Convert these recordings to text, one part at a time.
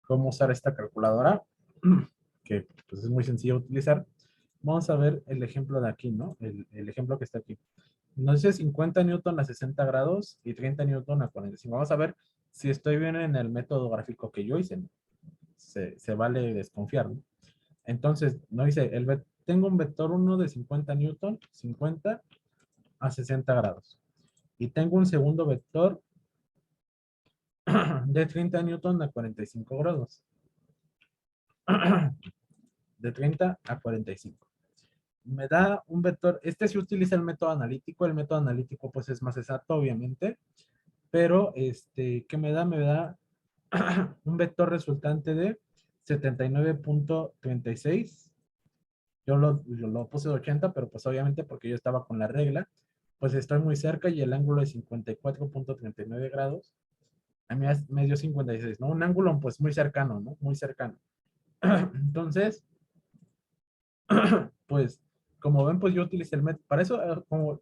cómo usar esta calculadora, que pues es muy sencillo de utilizar. Vamos a ver el ejemplo de aquí, ¿no? El ejemplo que está aquí. Nos dice 50 newton a 60 grados y 30 newton a 45. Vamos a ver si estoy bien en el método gráfico que yo hice, ¿no? Se vale desconfiar, ¿no? Entonces, nos dice, tengo un vector 1 de 50 newton, 50 a 60 grados. Y tengo un segundo vector de 30 newton a 45 grados. De 30 a 45. Me da un vector, este sí utiliza el método analítico pues es más exacto obviamente, pero ¿qué me da? Me da un vector resultante de 79.36. Yo lo puse de 80, pero pues obviamente porque yo estaba con la regla, pues estoy muy cerca y el ángulo es 54.39 grados. A mí me dio 56, ¿no? Un ángulo pues muy cercano, ¿no? Muy cercano. Entonces, pues, como ven, pues yo utilicé el método. Para eso,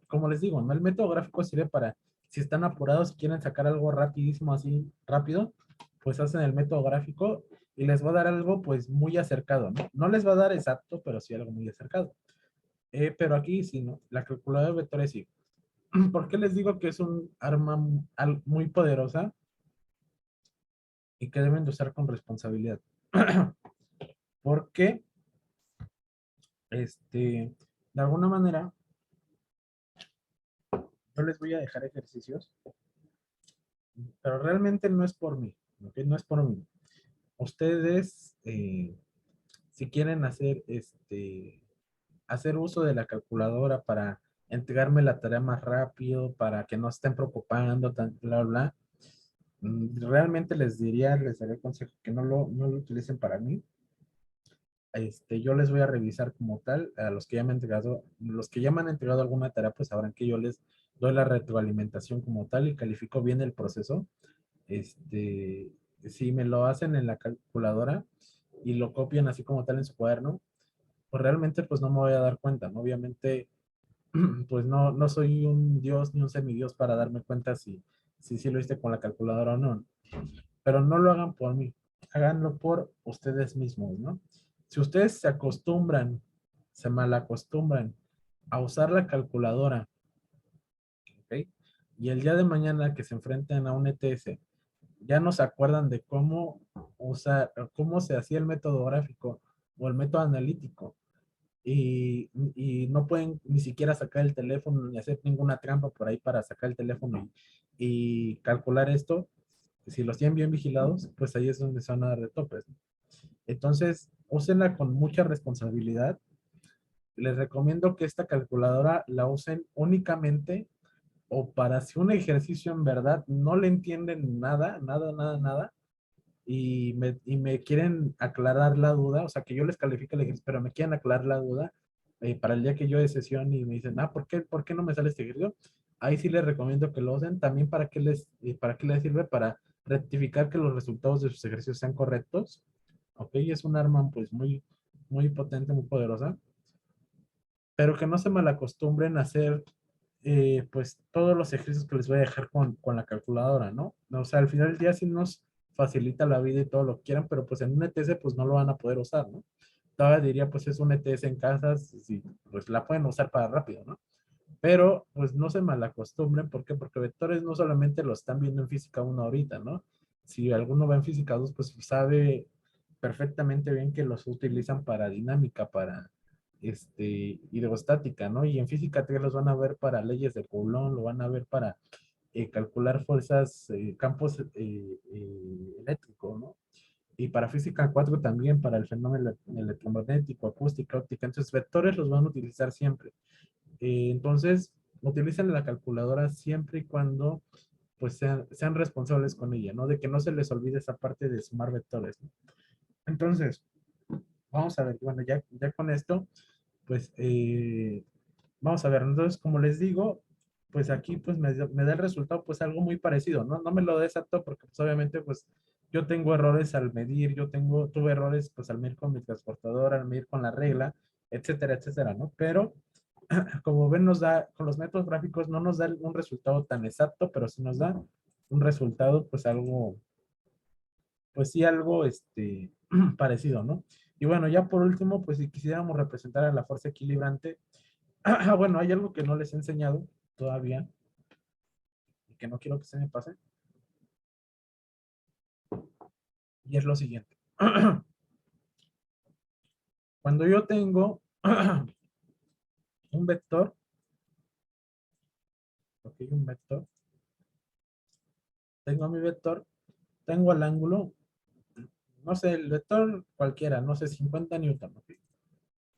como les digo, ¿no? El método gráfico sirve para, si están apurados, si quieren sacar algo rapidísimo, así rápido, pues hacen el método gráfico y les va a dar algo, pues, muy acercado, ¿no? No les va a dar exacto, pero sí algo muy acercado. Pero aquí sí, ¿no? La calculadora de vectores sí. ¿Por qué les digo que es un arma muy poderosa y que deben de usar con responsabilidad? Porque, de alguna manera, yo les voy a dejar ejercicios, pero realmente no es por mí, ¿ok? No es por mí. Ustedes, si quieren hacer uso de la calculadora para entregarme la tarea más rápido, para que no estén preocupando, bla, bla, realmente les daría el consejo que no lo utilicen para mí. Yo les voy a revisar como tal a los que ya me han entregado, los que ya me han entregado alguna tarea, pues sabrán que yo les doy la retroalimentación como tal y califico bien el proceso. este, si me lo hacen en la calculadora y lo copian así como tal en su cuaderno, pues realmente pues no me voy a dar cuenta, ¿no? Obviamente, pues no soy un dios ni un semidios para darme cuenta si lo hice con la calculadora o no. Pero no lo hagan por mí, háganlo por ustedes mismos, ¿no? Si ustedes se malacostumbran a usar la calculadora, ¿ok? Y el día de mañana que se enfrenten a un ETS, ya no se acuerdan de cómo se hacía el método gráfico o el método analítico y no pueden ni siquiera sacar el teléfono ni hacer ninguna trampa por ahí para sacar el teléfono y calcular esto. Si los tienen bien vigilados, pues ahí es donde se van a dar de topes. Entonces, úsenla con mucha responsabilidad. Les recomiendo que esta calculadora la usen únicamente o para si un ejercicio en verdad no le entienden nada, nada, nada, nada, y me quieren aclarar la duda, o sea, que yo les califique el ejercicio, pero me quieren aclarar la duda para el día que yo de sesión y me dicen, ¿por qué no me sale este ejercicio? Ahí sí les recomiendo que lo usen. También para qué les sirve para rectificar que los resultados de sus ejercicios sean correctos. Ok, es un arma pues muy, muy potente, muy poderosa, pero que no se malacostumbren a hacer pues todos los ejercicios que les voy a dejar con la calculadora, ¿no? O sea, al final del día sí nos facilita la vida y todo lo que quieran, pero pues en un ETS pues no lo van a poder usar, ¿no? Todavía diría pues es un ETS en casa, sí, pues la pueden usar para rápido, ¿no? Pero pues no se malacostumbren, ¿por qué? Porque vectores no solamente lo están viendo en física 1 ahorita, ¿no? Si alguno va en física 2 pues sabe perfectamente bien que los utilizan para dinámica, para hidrostática, ¿no? Y en física 3 los van a ver para leyes de Coulomb, lo van a ver para calcular fuerzas, campos eléctricos, ¿no? Y para física 4 también, para el fenómeno electromagnético, acústica, óptica. Entonces, vectores los van a utilizar siempre. Entonces, utilicen la calculadora siempre y cuando pues sean responsables con ella, ¿no? De que no se les olvide esa parte de sumar vectores, ¿no? Entonces, vamos a ver, bueno, ya con esto, pues vamos a ver, entonces como les digo, pues aquí pues me da el resultado pues algo muy parecido, ¿no? No me lo da exacto porque pues obviamente pues yo tengo errores al medir, tuve errores pues al medir con mi transportador, al medir con la regla, etcétera, etcétera, ¿no? Pero como ven con los métodos gráficos no nos da un resultado tan exacto, pero sí nos da un resultado pues pues sí algo parecido, ¿no? Y bueno, ya por último, pues si quisiéramos representar a la fuerza equilibrante, bueno, hay algo que no les he enseñado todavía y que no quiero que se me pase, y es lo siguiente. Cuando yo tengo un vector, ok, un vector, tengo mi vector, tengo el ángulo, no sé, el vector cualquiera, no sé, 50 newton, ok,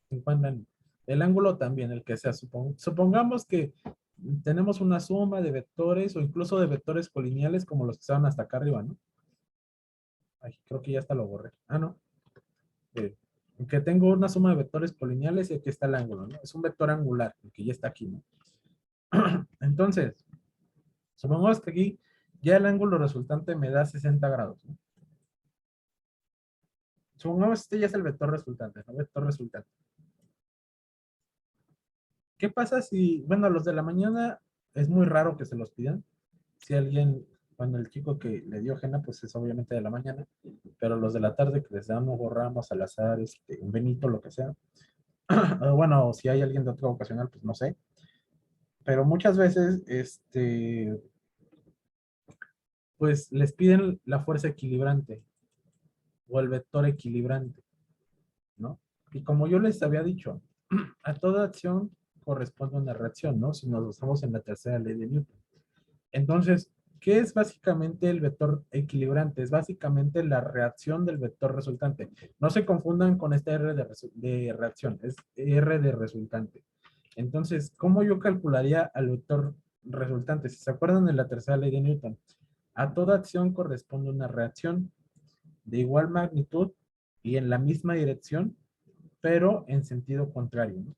50 newton. El ángulo también, el que sea, supongamos que tenemos una suma de vectores o incluso de vectores colineales como los que estaban hasta acá arriba, ¿no? Ay, creo que ya hasta lo borré. Ah, no. Eh, que tengo una suma de vectores colineales y aquí está el ángulo, ¿no? Es un vector angular, el que ya está aquí, ¿no? Entonces, supongamos que aquí ya el ángulo resultante me da 60 grados, ¿no? Supongamos que este ya es el vector resultante, ¿no? Vector resultante. ¿Qué pasa si, bueno, los de la mañana es muy raro que se los pidan? Si alguien, bueno, el chico que le dio Jena, pues es obviamente de la mañana, pero los de la tarde que les damos, borramos al azar, un Benito, lo que sea. Bueno, si hay alguien de otra ocasional, pues no sé. Pero muchas veces, pues les piden la fuerza equilibrante o el vector equilibrante, ¿no? Y como yo les había dicho, a toda acción corresponde una reacción, ¿no? Si nos basamos en la tercera ley de Newton. Entonces, ¿qué es básicamente el vector equilibrante? Es básicamente la reacción del vector resultante. No se confundan con esta R de reacción, es R de resultante. Entonces, ¿cómo yo calcularía al vector resultante? Si se acuerdan de la tercera ley de Newton, a toda acción corresponde una reacción de igual magnitud y en la misma dirección, pero en sentido contrario, ¿no?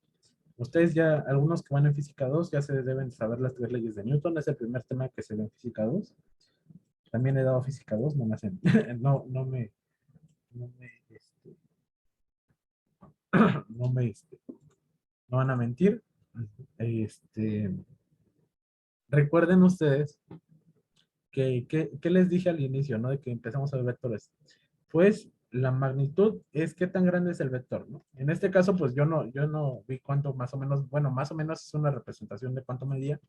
Ustedes ya, algunos que van en física 2, ya se deben saber las tres leyes de Newton. Es el primer tema que se ve en física 2. También he dado física 2, no me hacen, no me, no me, no van a mentir. Este, recuerden ustedes que les dije al inicio, ¿no? De que empezamos a ver vectores. Pues la magnitud es qué tan grande es el vector, ¿no? En este caso, pues yo no vi cuánto más o menos, bueno, más o menos es una representación de cuánto medía,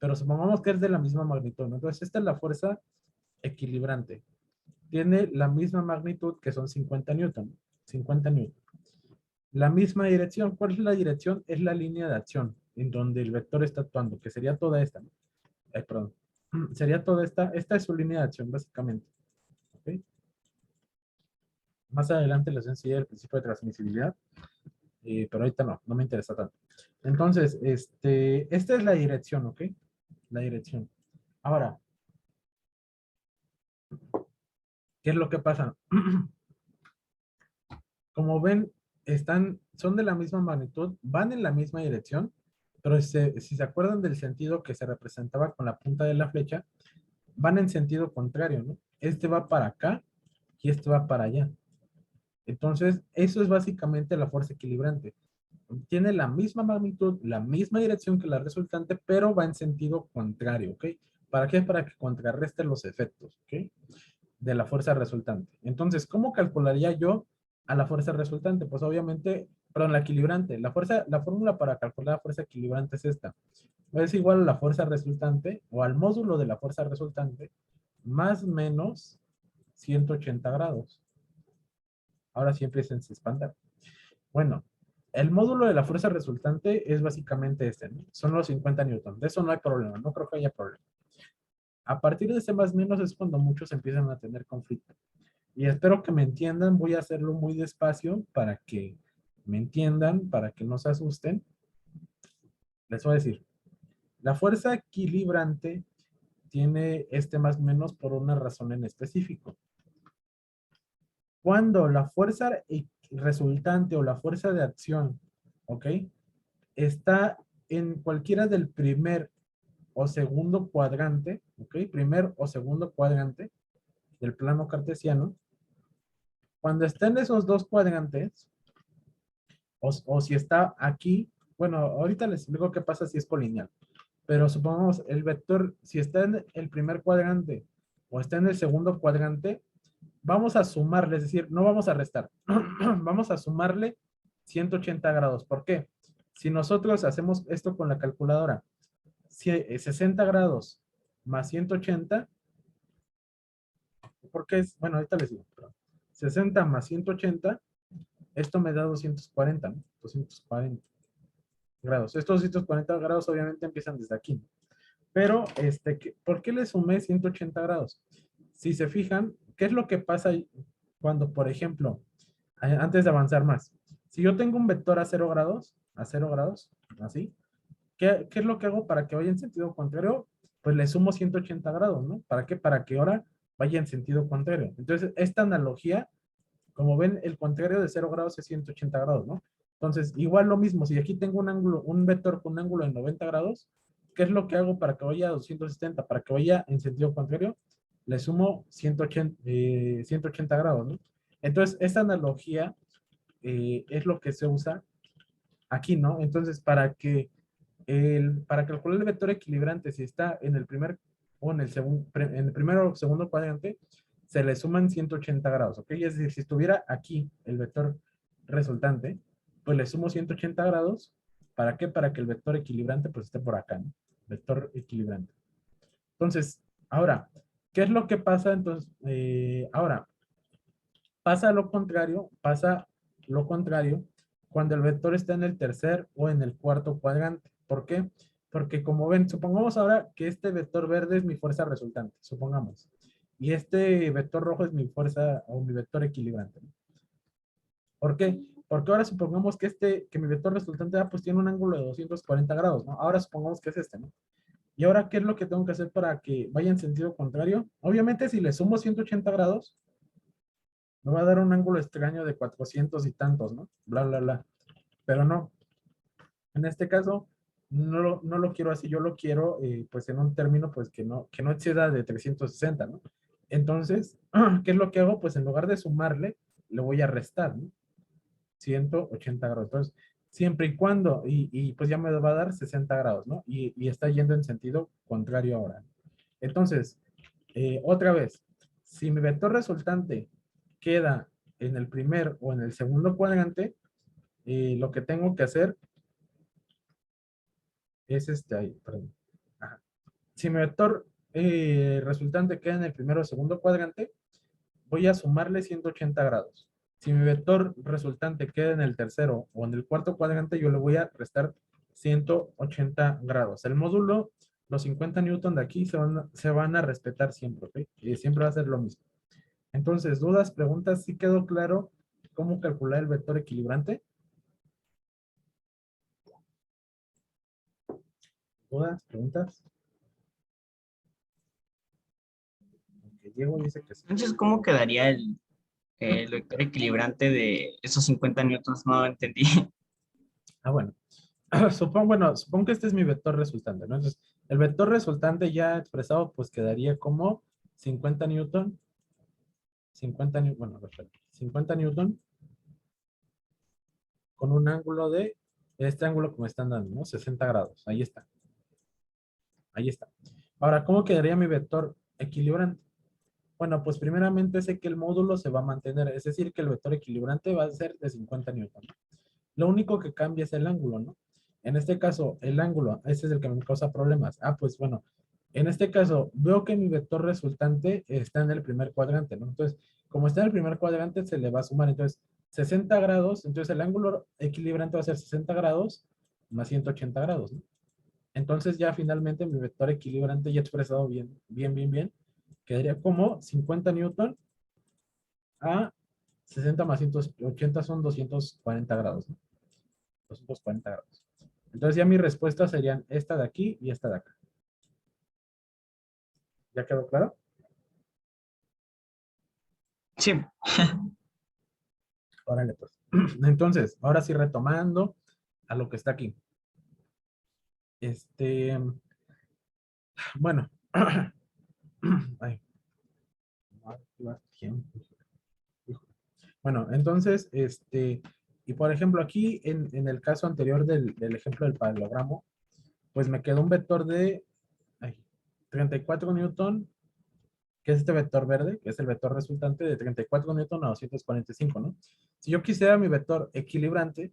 pero supongamos que es de la misma magnitud, ¿no? Entonces, esta es la fuerza equilibrante. Tiene la misma magnitud que son 50 newton. 50 newton. La misma dirección. ¿Cuál es la dirección? Es la línea de acción en donde el vector está actuando, que sería toda esta, ¿no? Perdón. Sería toda esta. Esta es su línea de acción, básicamente. ¿Okay? Más adelante les enseñé el principio de transmisibilidad, pero ahorita no me interesa tanto. Entonces, esta es la dirección, ¿ok? La dirección. Ahora, ¿qué es lo que pasa? Como ven, son de la misma magnitud, van en la misma dirección, pero si se acuerdan del sentido que se representaba con la punta de la flecha, van en sentido contrario, ¿no? Este va para acá y este va para allá. Entonces, eso es básicamente la fuerza equilibrante. Tiene la misma magnitud, la misma dirección que la resultante, pero va en sentido contrario, ¿ok? ¿Para qué? Para que contrarreste los efectos, ¿ok? De la fuerza resultante. Entonces, ¿cómo calcularía yo a la fuerza resultante? Pues obviamente, perdón, la equilibrante. La fórmula para calcular la fuerza equilibrante es esta. Es igual a la fuerza resultante o al módulo de la fuerza resultante más menos 180 grados. Ahora sí empiecen a espantar. Bueno, el módulo de la fuerza resultante es básicamente este, ¿no? Son los 50 newton. De eso no hay problema, no creo que haya problema. A partir de ese más menos es cuando muchos empiezan a tener conflicto. Y espero que me entiendan, voy a hacerlo muy despacio para que me entiendan, para que no se asusten. Les voy a decir, la fuerza equilibrante tiene este más menos por una razón en específico. Cuando la fuerza resultante o la fuerza de acción, ¿ok? Está en cualquiera del primer o segundo cuadrante, ¿ok? Primer o segundo cuadrante del plano cartesiano. Cuando está en esos dos cuadrantes, o si está aquí, bueno, ahorita les explico qué pasa si es colineal, pero supongamos el vector, si está en el primer cuadrante o está en el segundo cuadrante, vamos a sumarle, es decir, no vamos a restar. Vamos a sumarle 180 grados. ¿Por qué? Si nosotros hacemos esto con la calculadora, 60 grados más 180, porque es, bueno, ahorita les digo, perdón. 60 más 180, esto me da 240, ¿no? 240 grados. Estos 240 grados obviamente empiezan desde aquí. Pero, ¿por qué le sumé 180 grados? Si se fijan, ¿qué es lo que pasa cuando, por ejemplo, antes de avanzar más? Si yo tengo un vector a 0 grados, así, ¿qué es lo que hago para que vaya en sentido contrario? Pues le sumo 180 grados, ¿no? ¿Para qué? Para que ahora vaya en sentido contrario. Entonces, esta analogía, como ven, el contrario de 0 grados es 180 grados, ¿no? Entonces, igual lo mismo, si aquí tengo un ángulo, un vector con un ángulo de 90 grados, ¿qué es lo que hago para que vaya a 270? Para que vaya en sentido contrario, le sumo 180 grados, ¿no? Entonces, esta analogía es lo que se usa aquí, ¿no? Entonces, para calcular el vector equilibrante, si está en el primer o en el segundo, en el primero o segundo cuadrante, se le suman 180 grados, ¿ok? Es decir, si estuviera aquí el vector resultante, pues le sumo 180 grados. ¿Para qué? Para que el vector equilibrante pues esté por acá, ¿no? Vector equilibrante. Entonces, ahora, ¿qué es lo que pasa? Entonces, ahora, pasa lo contrario cuando el vector está en el tercer o en el cuarto cuadrante. ¿Por qué? Porque como ven, supongamos ahora que este vector verde es mi fuerza resultante, supongamos. Y este vector rojo es mi fuerza o mi vector equilibrante. ¿Por qué? Porque ahora supongamos que mi vector resultante pues tiene un ángulo de 240 grados, ¿no? Ahora supongamos que es este, ¿no? Y ahora, ¿qué es lo que tengo que hacer para que vaya en sentido contrario? Obviamente, si le sumo 180 grados, me va a dar un ángulo extraño de 400 y tantos, ¿no? Bla, bla, bla. Pero no, en este caso, no lo quiero así, yo lo quiero, pues, en un término, pues, que no exceda de 360, ¿no? Entonces, ¿qué es lo que hago? Pues, en lugar de sumarle, le voy a restar, ¿no? 180 grados. Entonces, siempre y cuando, pues ya me va a dar 60 grados, ¿no? Y está yendo en sentido contrario ahora. Entonces, otra vez, si mi vector resultante queda en el primer o en el segundo cuadrante, lo que tengo que hacer es ahí, perdón. Ajá. Si mi vector resultante queda en el primero o segundo cuadrante, voy a sumarle 180 grados. Si mi vector resultante queda en el tercero o en el cuarto cuadrante, yo le voy a restar 180 grados. El módulo, los 50 newton de aquí se van a respetar siempre, ¿ok? Y siempre va a ser lo mismo. Entonces, dudas, preguntas, ¿sí quedó claro cómo calcular el vector equilibrante? ¿Dudas, preguntas? Okay, Diego dice que sí. Entonces, ¿cómo quedaría el vector equilibrante de esos 50 newtons? No entendí. Ah, bueno. Supongo que este es mi vector resultante, ¿no? Entonces, el vector resultante ya expresado, pues quedaría como 50 newton, 50 newton, bueno, perfecto, 50 newton con un ángulo de, este ángulo que me están dando, ¿no? 60 grados, ahí está, ahí está. Ahora, ¿cómo quedaría mi vector equilibrante? Bueno, pues primeramente sé que el módulo se va a mantener, es decir, que el vector equilibrante va a ser de 50 newton, ¿no? Lo único que cambia es el ángulo, ¿no? En este caso, el ángulo, ese es el que me causa problemas. Ah, pues bueno, en este caso, veo que mi vector resultante está en el primer cuadrante, ¿no? Entonces, como está en el primer cuadrante, se le va a sumar, entonces, 60 grados, entonces el ángulo equilibrante va a ser 60 grados más 180 grados, ¿no? Entonces, ya finalmente mi vector equilibrante ya expresado bien, bien, bien, bien, quedaría como 50 newton a 60 más 180 son 240 grados, ¿no? 240 grados. Entonces ya mi respuesta serían esta de aquí y esta de acá. ¿Ya quedó claro? Sí. Órale, pues. Entonces, ahora sí retomando a lo que está aquí. Bueno. Ay, bueno, entonces, y por ejemplo, aquí en el caso anterior del ejemplo del paralelogramo, pues me quedó un vector de 34 newton que es este vector verde, que es el vector resultante de 34 newton a 245, ¿no? Si yo quisiera mi vector equilibrante,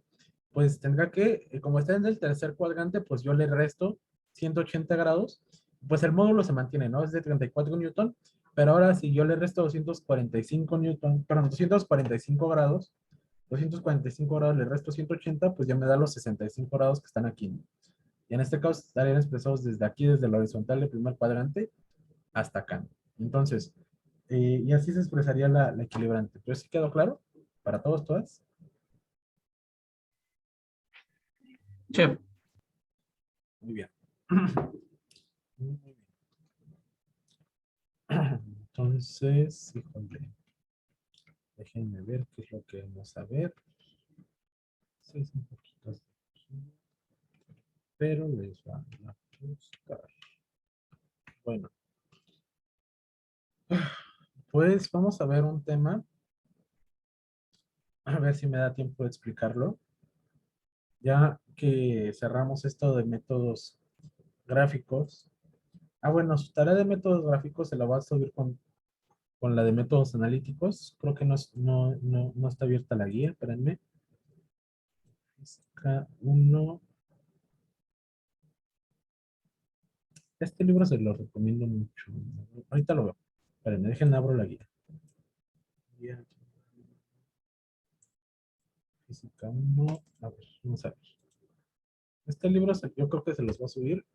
pues tendrá que, como está en el tercer cuadrante, pues yo le resto 180 grados, pues el módulo se mantiene, ¿no? Es de 34 newton, pero ahora si yo le resto 245 newton, perdón, 245 grados, 245 grados le resto 180, pues ya me da los 65 grados que están aquí, ¿no? Y en este caso estarían expresados desde aquí, desde la horizontal del primer cuadrante, hasta acá. Entonces, y así se expresaría la equilibrante. ¿Pero sí quedó claro? ¿Para todos, todas? Sí. Muy bien. Muy bien. Entonces, híjole, déjenme ver qué es lo que vamos a ver. Sí, son poquitas, pero les van a gustar. Bueno, pues vamos a ver un tema. A ver si me da tiempo de explicarlo. Ya que cerramos esto de métodos gráficos. Ah, bueno, su tarea de métodos gráficos se la va a subir con la de métodos analíticos. Creo que no está abierta la guía, espérenme. Física 1. Este libro se lo recomiendo mucho. Ahorita lo veo. Espérenme, dejen abro la guía. Guía Física 1. A ver, vamos a ver. Este libro yo creo que se los va a subir.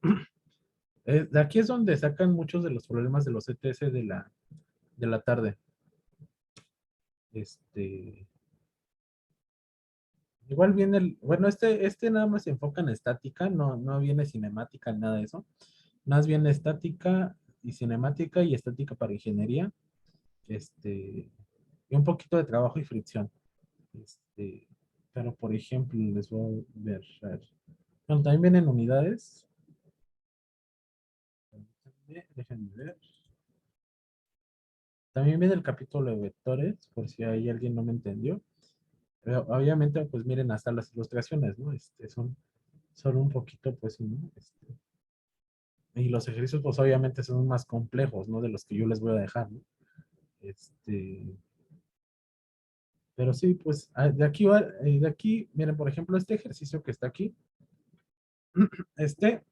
De aquí es donde sacan muchos de los problemas de los ETS de la tarde. Este, igual viene bueno, este nada más se enfoca en estática, no viene cinemática ni nada de eso. Más bien estática y cinemática y estática para ingeniería. Y un poquito de trabajo y fricción. Pero por ejemplo, les voy a ver. A ver. Bueno, también vienen unidades. Déjenme ver. También viene el capítulo de vectores, por si hay alguien no me entendió. Obviamente, pues miren hasta las ilustraciones, ¿no? Son un poquito, pues, sí, ¿no? Y los ejercicios, pues obviamente son más complejos, ¿no? De los que yo les voy a dejar, ¿no? Este, pero sí, pues de aquí, miren, por ejemplo, este ejercicio que está aquí, este,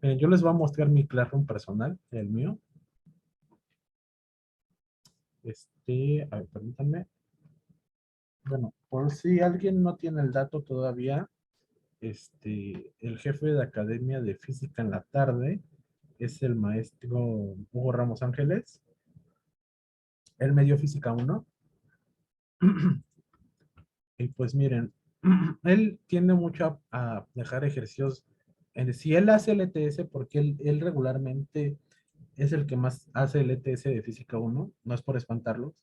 yo les voy a mostrar mi Classroom personal, el mío. A ver, permítanme. Bueno, por si alguien no tiene el dato todavía, el jefe de academia de física en la tarde es el maestro Hugo Ramos Ángeles. Él me dio física 1. Y pues miren, él tiende mucho a dejar ejercicios. Si él hace el ETS, porque él regularmente es el que más hace el ETS de física 1, no es por espantarlos,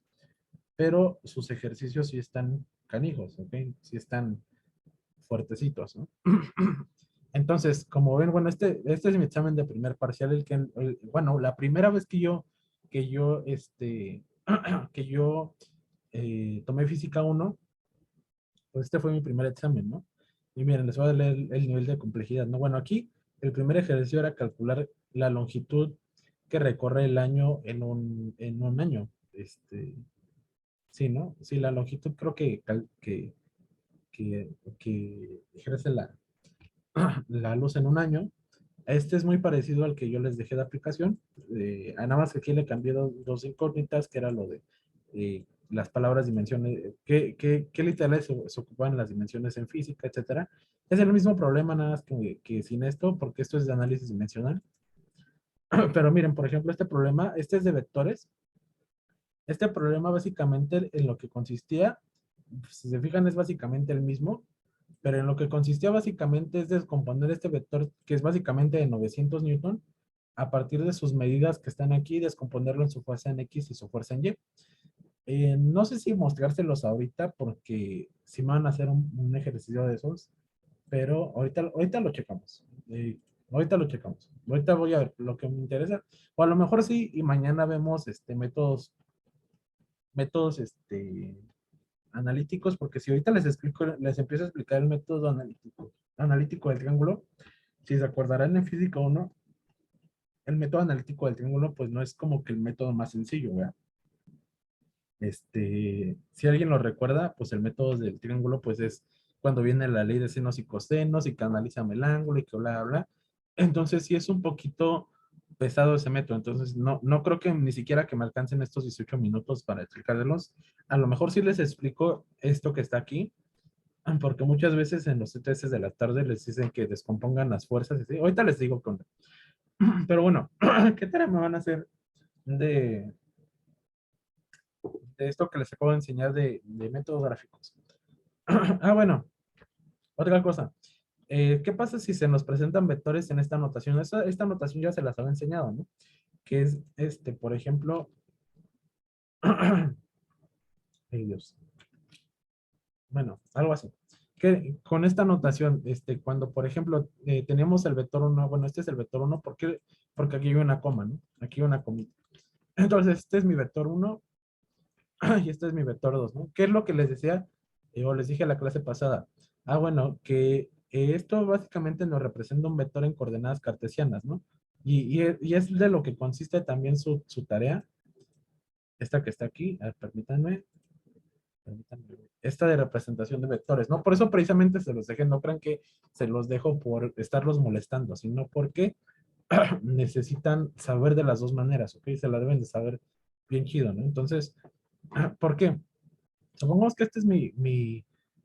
pero sus ejercicios sí están canijos, ¿ok? Sí están fuertecitos, ¿no? Entonces, como ven, bueno, este es mi examen de primer parcial, bueno, la primera vez que yo, que yo tomé física 1, pues este fue mi primer examen, ¿no? Y miren, les voy a leer el nivel de complejidad, ¿no? Bueno, aquí el primer ejercicio era calcular la longitud que recorre el año en un año. Sí, ¿no? Sí, la longitud creo que ejerce la luz en un año. Este es muy parecido al que yo les dejé de aplicación. Nada más que aquí le cambié dos incógnitas, que era lo de las palabras dimensiones, qué literales se ocupan las dimensiones en física, etcétera. Es el mismo problema, nada más que sin esto, porque esto es de análisis dimensional. Pero miren, por ejemplo, este problema, este es de vectores. Este problema básicamente en lo que consistía, si se fijan, es básicamente el mismo, pero en lo que consistía básicamente es descomponer este vector, que es básicamente de 900 newton, a partir de sus medidas que están aquí, descomponerlo en su fuerza en X y su fuerza en Y. No sé si mostrárselos ahorita, porque si me van a hacer un ejercicio de esos, pero ahorita lo checamos. Ahorita lo checamos. Ahorita voy a ver lo que me interesa. O a lo mejor sí, y mañana vemos métodos analíticos, porque si ahorita les empiezo a explicar el método analítico del triángulo, si se acordarán en física 1, el método analítico del triángulo, pues no es como que el método más sencillo, ¿verdad? Si alguien lo recuerda, pues el método del triángulo, pues es cuando viene la ley de senos y cosenos y que analizan el ángulo y que bla, bla, bla. Entonces sí es un poquito pesado ese método. Entonces no creo que ni siquiera que me alcancen estos 18 minutos para explicarlos. A lo mejor sí les explico esto que está aquí, porque muchas veces en los ETS de la tarde les dicen que descompongan las fuerzas. Y así. Ahorita les digo con... Pero bueno, ¿qué tarea me van a hacer de, de esto que les acabo de enseñar de métodos gráficos? Ah, bueno, otra cosa. ¿Qué pasa si se nos presentan vectores en esta notación? Esta notación ya se las había enseñado, ¿no? Que es, por ejemplo, ay Dios, bueno, algo así. Que con esta notación, cuando, por ejemplo, tenemos el vector 1, bueno, este es el vector 1, ¿por qué? Porque aquí hay una coma, ¿no? Aquí hay una comita. Entonces, este es mi vector 1 y este es mi vector 2, ¿no? ¿Qué es lo que les decía o les dije en la clase pasada? Ah, bueno, que esto básicamente nos representa un vector en coordenadas cartesianas, ¿no? Y es de lo que consiste también su tarea, esta que está aquí, a ver, permítanme, esta de representación de vectores, ¿no? Por eso precisamente se los dejé, no crean que se los dejo por estarlos molestando, sino porque necesitan saber de las dos maneras, ¿ok? Se la deben de saber bien chido, ¿no? Entonces, ¿por qué? Supongamos que este es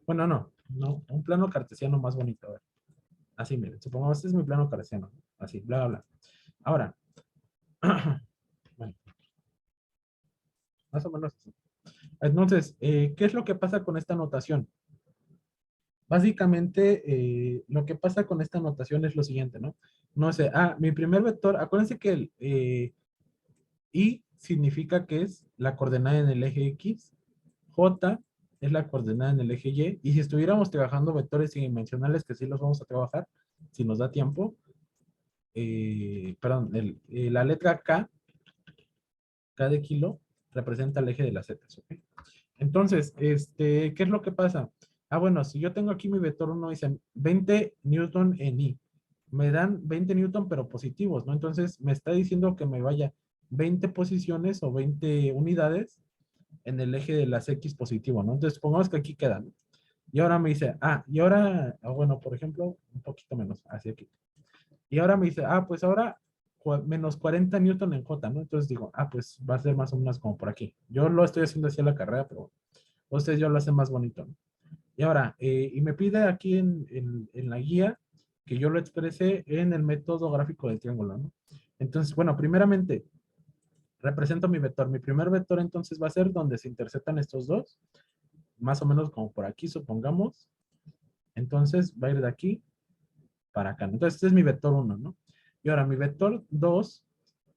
bueno, no, un plano cartesiano más bonito. A ver, así, miren, supongamos que este es mi plano cartesiano. Así, bla, bla, bla. Ahora, bueno, más o menos así. Entonces, ¿qué es lo que pasa con esta notación? Básicamente, lo que pasa con esta notación es lo siguiente, ¿no? No sé, mi primer vector, acuérdense que el I significa que es la coordenada en el eje X, J es la coordenada en el eje Y si estuviéramos trabajando vectores tridimensionales, que sí los vamos a trabajar, si nos da tiempo, perdón, la letra K de kilo, representa el eje de las Z, ¿ok? Entonces, ¿qué es lo que pasa? Ah, bueno, si yo tengo aquí mi vector 1, dicen 20 newton en I, me dan 20 newton pero positivos, ¿no? Entonces, me está diciendo que me vaya 20 posiciones o 20 unidades en el eje de las X positivo, ¿no? Entonces, pongamos que aquí quedan. Y ahora me dice, y ahora, bueno, por ejemplo, un poquito menos, así aquí. Y ahora me dice, pues ahora menos 40 newton en J, ¿no? Entonces digo, pues va a ser más o menos como por aquí. Yo lo estoy haciendo así en la carrera, pero ustedes yo lo hacen más bonito, ¿no? Y ahora, y me pide aquí en la guía que yo lo exprese en el método gráfico del triángulo, ¿no? Entonces, bueno, primeramente, represento mi vector. Mi primer vector entonces va a ser donde se interceptan estos dos, más o menos como por aquí, supongamos. Entonces va a ir de aquí para acá. Entonces este es mi vector 1, ¿no? Y ahora mi vector 2,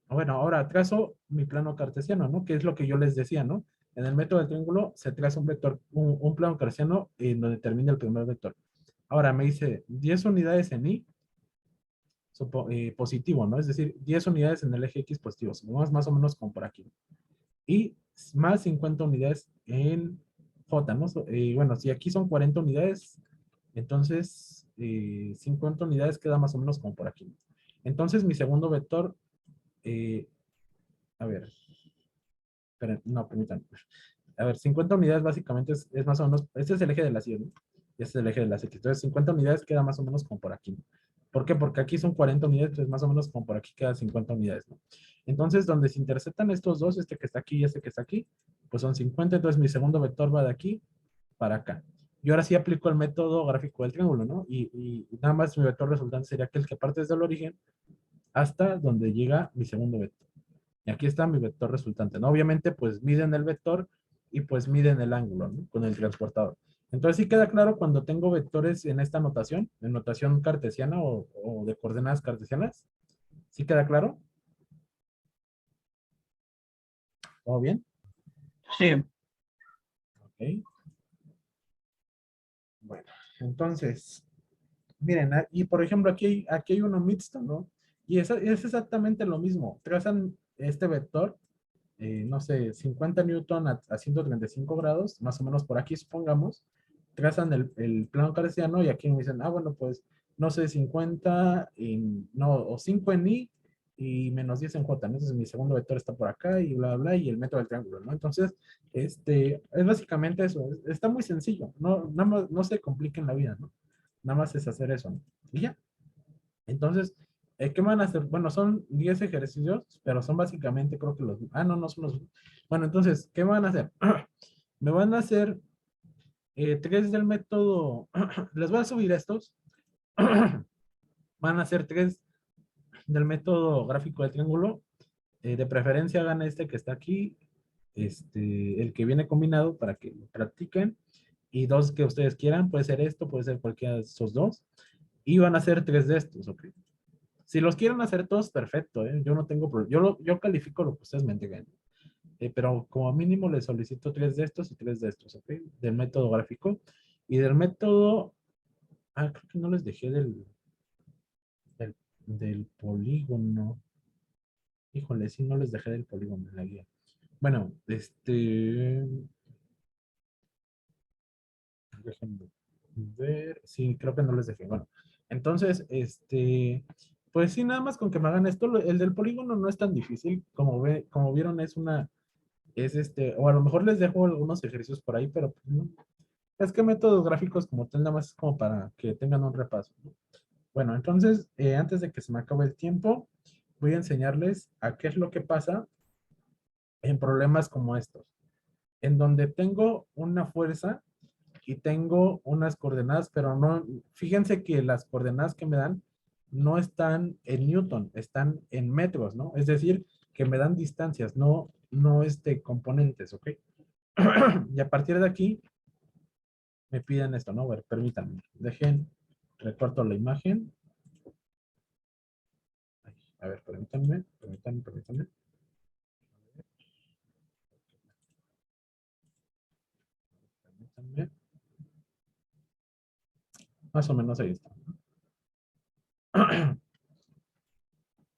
bueno, ahora trazo mi plano cartesiano, ¿no? Que es lo que yo les decía, ¿no? En el método del triángulo se traza un vector, un plano cartesiano en donde termina el primer vector. Ahora me dice 10 unidades en Y positivo, ¿no? Es decir, 10 unidades en el eje X positivo. Supongamos más o menos como por aquí. Y más 50 unidades en J, ¿no? Bueno, si aquí son 40 unidades, entonces 50 unidades queda más o menos como por aquí. Entonces mi segundo vector, eh, a ver, no, permítanme. A ver, 50 unidades básicamente es más o menos, este es el eje de las Y, ¿no? Y este es el eje de las X. Entonces 50 unidades queda más o menos como por aquí. ¿Por qué? Porque aquí son 40 unidades, entonces más o menos como por aquí queda 50 unidades, ¿no? Entonces, donde se interceptan estos dos, este que está aquí y este que está aquí, pues son 50, entonces mi segundo vector va de aquí para acá. Y ahora sí aplico el método gráfico del triángulo, ¿no? Y nada más mi vector resultante sería aquel que parte desde el origen hasta donde llega mi segundo vector. Y aquí está mi vector resultante, ¿no? Obviamente, pues miden el vector y pues miden el ángulo, ¿no? Con el transportador. Entonces sí queda claro cuando tengo vectores en esta notación, en notación cartesiana o de coordenadas cartesianas. ¿Sí queda claro? ¿Todo bien? Sí, Ok. Bueno, entonces, miren, y por ejemplo, aquí hay uno mixto, ¿no? Y es exactamente lo mismo. Trazan este vector, no sé, 50 newton a 135 grados, más o menos por aquí, supongamos. Trazan el plano cartesiano y aquí me dicen, bueno, pues, no sé, 50 no, o 5 en Y y menos 10 en J, ¿no? Entonces mi segundo vector está por acá y bla, bla, y el método del triángulo, ¿no? Entonces, es básicamente eso. Está muy sencillo. No, nada más, no se compliquen la vida, ¿no? Nada más es hacer eso, ¿no? Y ya. Entonces, ¿qué van a hacer? Bueno, son 10 ejercicios, pero son básicamente, creo que los... Ah, no, no son los... Bueno, entonces, ¿qué van a hacer? Me van a hacer 3 del método... Les voy a subir estos. Van a hacer 3 del método gráfico del triángulo. De preferencia hagan este que está aquí, el que viene combinado para que lo practiquen. Y 2 que ustedes quieran, puede ser esto, puede ser cualquiera de esos 2. Y van a hacer 3 de estos, ¿ok? Si los quieren hacer todos, perfecto, ¿eh? Yo no tengo problema. Yo califico lo que ustedes me entreguen. Pero como mínimo les solicito 3 de estos y 3 de estos, ¿ok? Del método gráfico. Y del método... Ah, creo que no les dejé del, del polígono. Híjole, sí, no les dejé del polígono en la guía. Bueno, déjenme ver. Sí, creo que no les dejé. Bueno, entonces, pues sí, nada más con que me hagan esto, el del polígono no es tan difícil. Como vieron, o a lo mejor les dejo algunos ejercicios por ahí, pero pues, no. Es que métodos gráficos como tal, nada más es como para que tengan un repaso, ¿no? Bueno, entonces, antes de que se me acabe el tiempo, voy a enseñarles a qué es lo que pasa en problemas como estos, en donde tengo una fuerza y tengo unas coordenadas, pero no, fíjense que las coordenadas que me dan no están en Newton, están en metros, ¿no? Es decir, que me dan distancias, no componentes, ¿ok? Y a partir de aquí me piden esto, ¿no? A ver, permítanme, recorto la imagen. A ver, permítanme. Permítanme. Más o menos ahí está.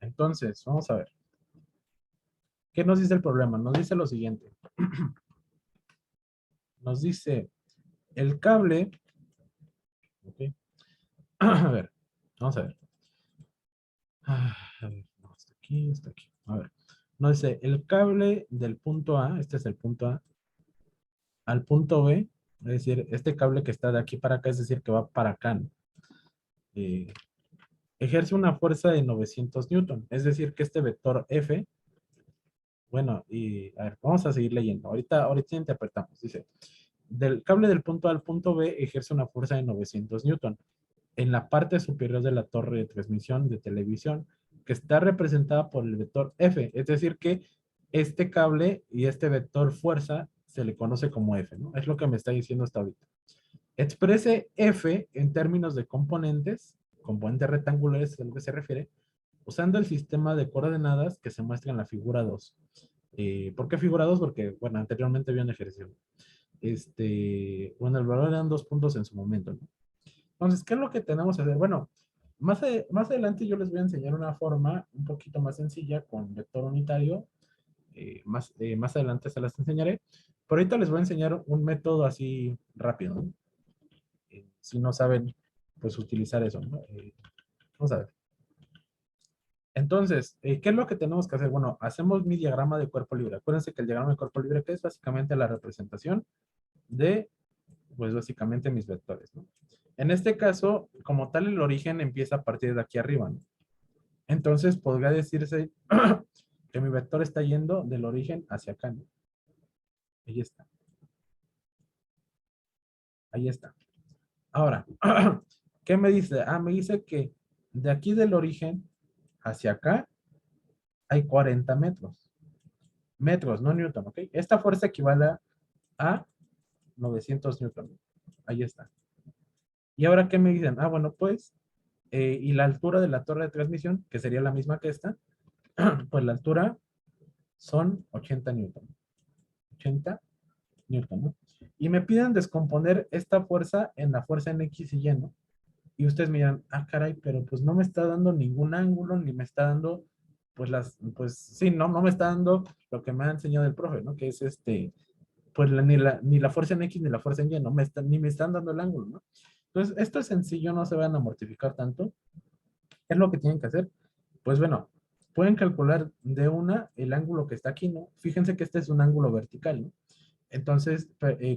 Entonces, vamos a ver. ¿Qué nos dice el problema? Nos dice lo siguiente. Nos dice el cable. ¿Ok? A ver, vamos a ver. A ver, no, está aquí, está aquí. A ver, nos dice el cable del punto A, este es el punto A, al punto B, es decir, este cable que está de aquí para acá, es decir, que va para acá, ¿no? Eh, Ejerce una fuerza de 900 newton, es decir, que este vector F, bueno, y a ver, vamos a seguir leyendo. Ahorita interpretamos. Dice, del cable del punto A al punto B ejerce una fuerza de 900 newton en la parte superior de la torre de transmisión de televisión, que está representada por el vector F. Es decir, que este cable y este vector fuerza se le conoce como F, ¿no? Es lo que me está diciendo hasta ahorita. Exprese F en términos de componentes rectangulares es a lo que se refiere, usando el sistema de coordenadas que se muestra en la figura 2. ¿Por qué figura 2? Porque, bueno, anteriormente había un ejercicio. Bueno, el valor eran 2 puntos en su momento, ¿no? Entonces, ¿qué es lo que tenemos que hacer? Bueno, más adelante yo les voy a enseñar una forma un poquito más sencilla con vector unitario. Más adelante se las enseñaré. Pero ahorita les voy a enseñar un método así rápido, ¿no? Si no saben, pues utilizar eso, ¿no? Vamos a ver. Entonces, ¿qué es lo que tenemos que hacer? Bueno, hacemos mi diagrama de cuerpo libre. Acuérdense que el diagrama de cuerpo libre, que es básicamente la representación de, pues básicamente mis vectores, ¿no? En este caso, como tal, el origen empieza a partir de aquí arriba, ¿no? Entonces, podría decirse que mi vector está yendo del origen hacia acá, ¿no? Ahí está. Ahí está. Ahora, ¿qué me dice? Ah, me dice que de aquí del origen hacia acá hay 40 metros. Metros, no newton, ¿ok? Esta fuerza equivale a 900 newton. Ahí está. ¿Y ahora qué me dicen? Ah, bueno, pues, y la altura de la torre de transmisión, que sería la misma que esta, pues la altura son 80 newton. 80 newton, ¿no? Y me piden descomponer esta fuerza en la fuerza en X y Y, ¿no? Y ustedes me dirán, ah, caray, pero pues no me está dando ningún ángulo, ni me está dando, pues sí, no me está dando lo que me ha enseñado el profe, ¿no? Que es pues ni la fuerza en X ni la fuerza en Y, ni me están dando el ángulo, ¿no? Entonces, esto es sencillo, no se van a mortificar tanto. ¿Qué es lo que tienen que hacer? Pues bueno, pueden calcular de una el ángulo que está aquí, ¿no? Fíjense que este es un ángulo vertical, ¿no? Entonces,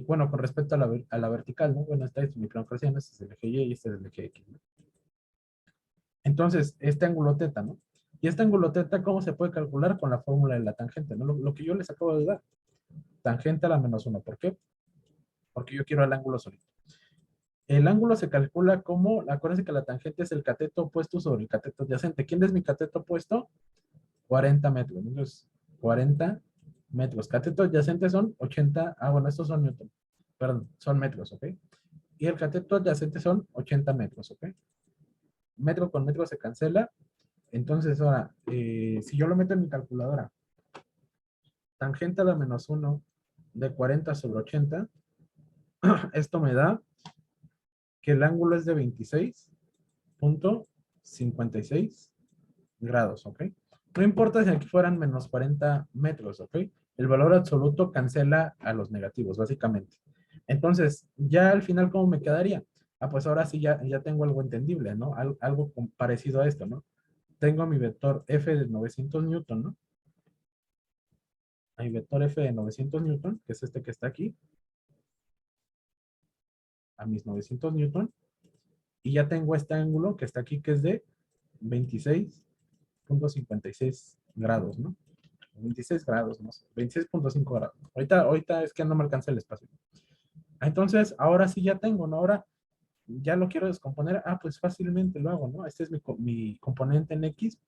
bueno, con respecto a a la vertical, ¿no? Bueno, esta es mi plano cartesiano, este es el eje Y y este es el eje X, ¿no? Entonces, este ángulo teta, ¿no? Y este ángulo teta, ¿cómo se puede calcular? Con la fórmula de la tangente, ¿no? Lo que yo les acabo de dar. Tangente a la menos 1. ¿Por qué? Porque yo quiero el ángulo solito. El ángulo se calcula como, acuérdense que la tangente es el cateto opuesto sobre el cateto adyacente. ¿Quién es mi cateto opuesto? 40 metros. Entonces, 40 metros. Cateto adyacente son 80. Ah, bueno, estos son newton. Perdón, son metros, ¿ok? Y el cateto adyacente son 80 metros, ¿ok? Metro con metro se cancela. Entonces, ahora, si yo lo meto en mi calculadora, tangente a la menos 1 de 40 sobre 80, esto me da que el ángulo es de 26.56 grados, ¿ok? No importa si aquí fueran menos 40 metros, ¿ok? El valor absoluto cancela a los negativos, básicamente. Entonces, ya al final, ¿cómo me quedaría? Ah, pues ahora sí ya tengo algo entendible, ¿no? Algo parecido a esto, ¿no? Tengo mi vector F de 900 newton, ¿no? Mi vector F de 900 newton, que es este que está aquí, a mis 900 newton, y ya tengo este ángulo que está aquí, que es de 26.56 grados, ¿no? 26 grados, no sé, 26.5 grados. Ahorita es que no me alcanza el espacio. Entonces, ahora sí ya tengo, ¿no? Ahora ya lo quiero descomponer. Ah, pues fácilmente lo hago, ¿no? Este es mi componente en X,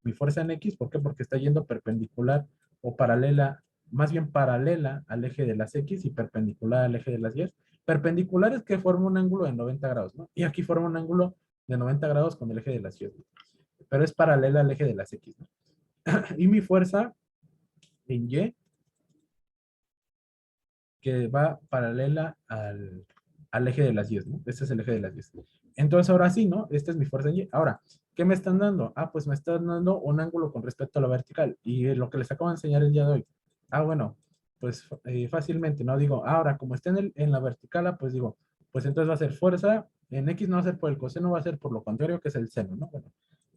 mi fuerza en X. ¿Por qué? Porque está yendo perpendicular o paralela, más bien paralela al eje de las X y perpendicular al eje de las Y. Perpendicular es que forma un ángulo de 90 grados, ¿no? Y aquí forma un ángulo de 90 grados con el eje de las Y. Pero es paralela al eje de las X, ¿no? Y mi fuerza en Y, que va paralela al eje de las 10, ¿no? Este es el eje de las 10. Entonces, ahora sí, ¿no? Esta es mi fuerza en Y. Ahora, ¿qué me están dando? Ah, pues me están dando un ángulo con respecto a la vertical. Y lo que les acabo de enseñar el día de hoy. Ah, bueno, pues fácilmente, ¿no? Digo, ahora, como está en la vertical, pues digo, pues entonces va a ser fuerza, en X no va a ser por el coseno, va a ser por lo contrario, que es el seno, ¿no? Bueno,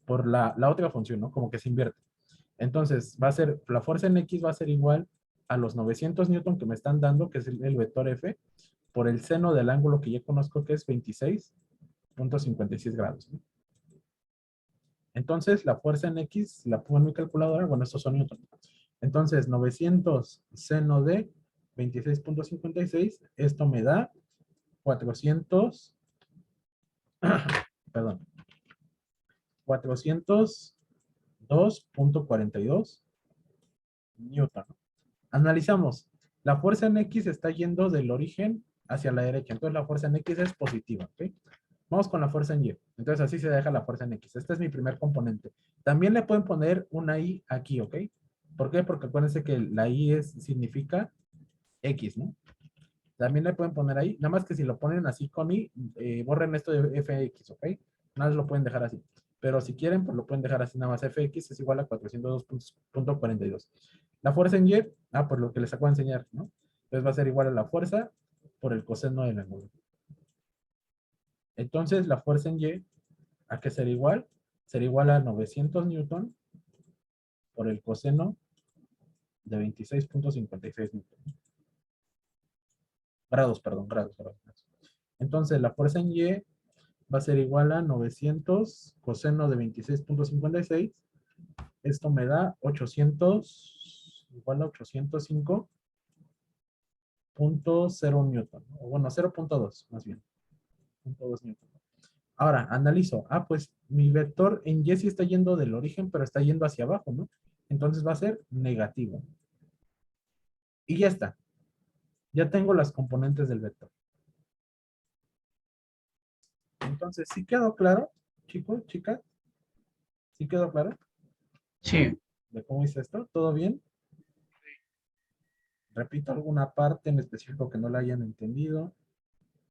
por la otra función, ¿no? Como que se invierte. Entonces, va a ser, la fuerza en X va a ser igual a los 900 newton que me están dando, que es el vector F, por el seno del ángulo que ya conozco, que es 26.56 grados, ¿no? Entonces, la fuerza en X, la pongo en mi calculadora, bueno, estos son newton. Entonces, 900 seno de 26.56, esto me da 400, perdón, 402.42 newton. Analizamos. La fuerza en X está yendo del origen hacia la derecha. Entonces la fuerza en X es positiva. ¿Ok? Vamos con la fuerza en Y. Entonces así se deja la fuerza en X. Este es mi primer componente. También le pueden poner una I aquí, ¿ok? ¿Por qué? Porque acuérdense que la I significa X, ¿no? También le pueden poner ahí. Nada más que si lo ponen así con I, borren esto de FX, ¿ok? Nada más lo pueden dejar así. Pero si quieren, pues lo pueden dejar así nada más. FX es igual a 402.42. La fuerza en Y, pues lo que les acabo de enseñar, ¿no? Entonces va a ser igual a la fuerza por el coseno del ángulo. Entonces la fuerza en Y, ¿a qué será igual? Será igual a 900 newton por el coseno de 26.56 newton. Grados, perdón, grados. Entonces la fuerza en Y va a ser igual a 900 coseno de 26.56. Esto me da 800, igual a 805.0 newton. O bueno, 0.2 más bien. 0.2 newton. Ahora, analizo. Ah, pues mi vector en Y sí está yendo del origen, pero está yendo hacia abajo, ¿no? Entonces va a ser negativo. Y ya está. Ya tengo las componentes del vector. Entonces, ¿sí quedó claro, chicos, chicas? ¿Sí quedó claro Sí, de cómo hice esto? ¿Todo bien? Repito alguna parte en específico que no la hayan entendido.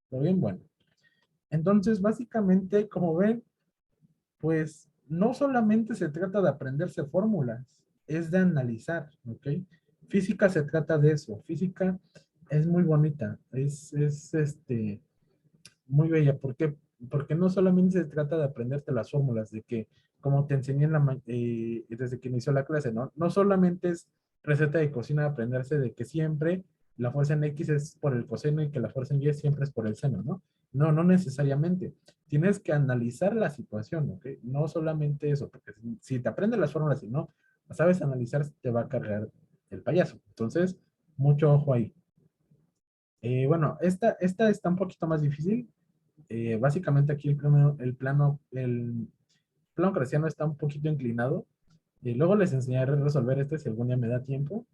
¿Todo bien? Bueno. Entonces, básicamente, como ven, pues no solamente se trata de aprenderse fórmulas, es de analizar, ¿ok? Física se trata de eso. Física es muy bonita, muy bella. ¿Por qué? Porque no solamente se trata de aprenderte las fórmulas, de que como te enseñé desde que inició la clase, ¿no? No solamente es receta de cocina aprenderse de que siempre la fuerza en X es por el coseno y que la fuerza en Y siempre es por el seno, ¿no? No, no necesariamente. Tienes que analizar la situación, ¿ok? No solamente eso, porque si te aprendes las fórmulas y no sabes analizar, te va a cargar el payaso. Entonces, mucho ojo ahí. Bueno, esta está un poquito más difícil. Básicamente aquí el plano cartesiano está un poquito inclinado. Y luego les enseñaré a resolver este si algún día me da tiempo.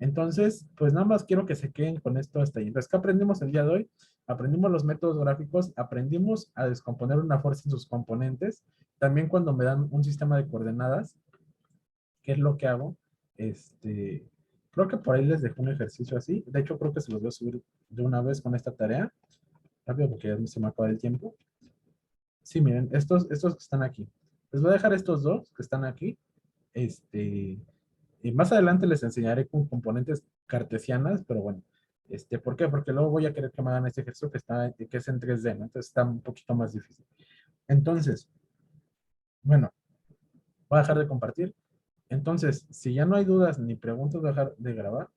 Entonces, pues nada más quiero que se queden con esto hasta ahí. Entonces, ¿qué aprendimos el día de hoy? Aprendimos los métodos gráficos, aprendimos a descomponer una fuerza en sus componentes. También cuando me dan un sistema de coordenadas, ¿qué es lo que hago? Este, creo que por ahí les dejo un ejercicio así. De hecho, creo que se los voy a subir de una vez con esta tarea. Rápido porque ya se me acaba el tiempo. Sí, miren, estos que están aquí. Les voy a dejar estos dos que están aquí. Este, y más adelante les enseñaré con componentes cartesianas, pero bueno, ¿por qué? Porque luego voy a querer que me hagan este ejercicio que es en 3D, ¿no? Entonces está un poquito más difícil. Entonces, bueno, voy a dejar de compartir. Entonces, si ya no hay dudas ni preguntas, voy a dejar de grabar.